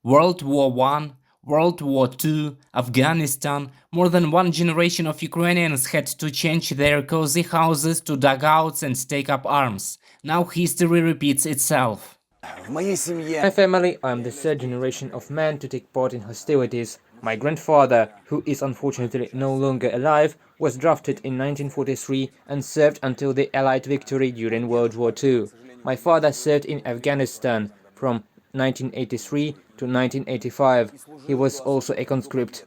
World War I, World War II, Afghanistan, more than one generation of Ukrainians had to change their cozy houses to dugouts and take up arms. Now history repeats itself. My family, I am the third generation of men to take part in hostilities. My grandfather, who is unfortunately no longer alive, was drafted in 1943 and served until the Allied victory during World War II. My father served in Afghanistan from 1983 to 1985. He was also a conscript.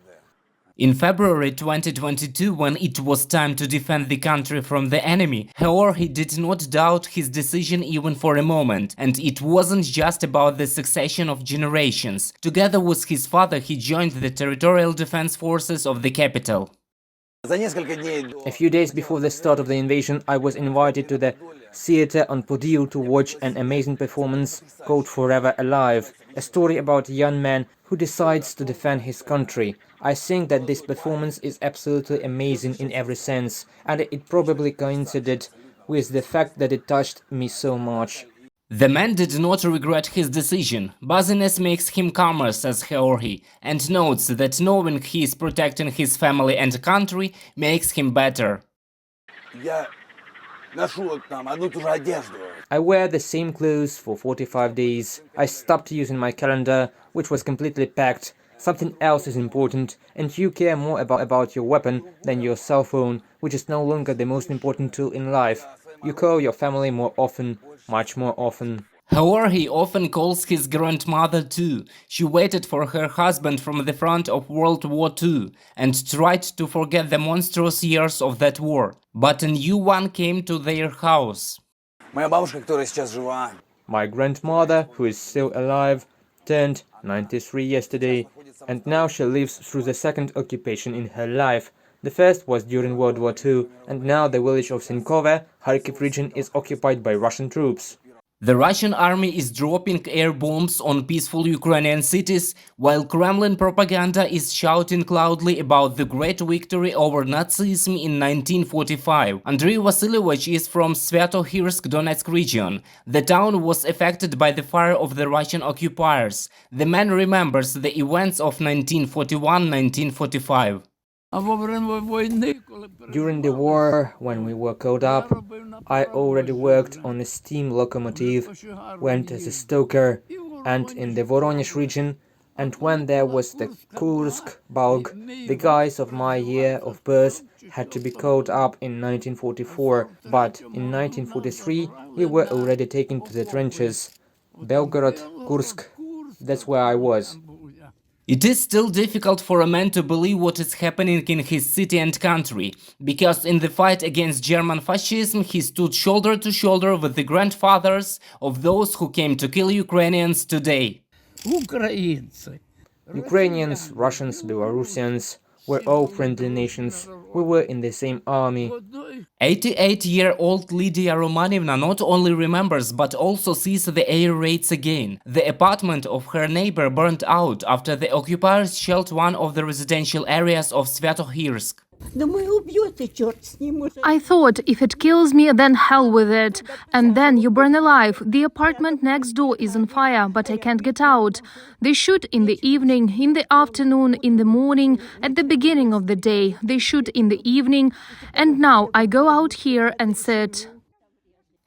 In February 2022, when it was time to defend the country from the enemy, however, he did not doubt his decision even for a moment, and it wasn't just about the succession of generations. Together with his father, he joined the territorial defense forces of the capital. A few days before the start of the invasion, I was invited to the theater on Podil to watch an amazing performance called Forever Alive, a story about a young man who decides to defend his country. I think that this performance is absolutely amazing in every sense, and it probably coincided with the fact that it touched me so much. The man did not regret his decision. Buzziness makes him calmer, says Georgi, and notes that knowing he is protecting his family and country makes him better. I wear the same clothes for 45 days. I stopped using my calendar, which was completely packed. Something else is important, and you care more about your weapon than your cell phone, which is no longer the most important tool in life. You call your family more often, much more often. However, he often calls his grandmother too. She waited for her husband from the front of World War II and tried to forget the monstrous years of that war. But a new one came to their house. My grandmother, who is still alive, turned 93 yesterday, and now she lives through the second occupation in her life. The first was during World War II, and now the village of Sinkove, Kharkiv region, is occupied by Russian troops. The Russian army is dropping air bombs on peaceful Ukrainian cities, while Kremlin propaganda is shouting loudly about the great victory over Nazism in 1945. Andrei Vasilyevich is from Svyato-Hirsk, Donetsk region. The town was affected by the fire of the Russian occupiers. The man remembers the events of 1941-1945. During the war, when we were called up, I already worked on a steam locomotive, went as a stoker, and in the Voronezh region, and when there was the Kursk bug, the guys of my year of birth had to be called up in 1944, but in 1943 we were already taken to the trenches. Belgorod, Kursk, that's where I was. It is still difficult for a man to believe what is happening in his city and country, because in the fight against German fascism he stood shoulder to shoulder with the grandfathers of those who came to kill Ukrainians today. Ukrainians, Russians, Belarusians were all friendly nations. We were in the same army. 88-year-old Lydia Romanivna not only remembers but also sees the air raids again. The apartment of her neighbor burned out after the occupiers shelled one of the residential areas of Svyato-Hirsk. I thought, if it kills me, then hell with it. And then you burn alive. The apartment next door is on fire, but I can't get out. They shoot in the evening, in the afternoon, in the morning, at the beginning of the day. They shoot in the evening. And now I go out here and sit.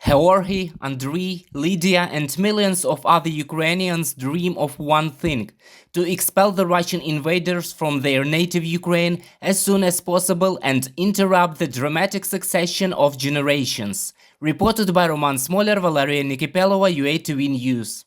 Georgi, Andriy, Lydia and millions of other Ukrainians dream of one thing – to expel the Russian invaders from their native Ukraine as soon as possible and interrupt the dramatic succession of generations. Reported by Roman Smoler, Valeria Nikipelova, UATV News.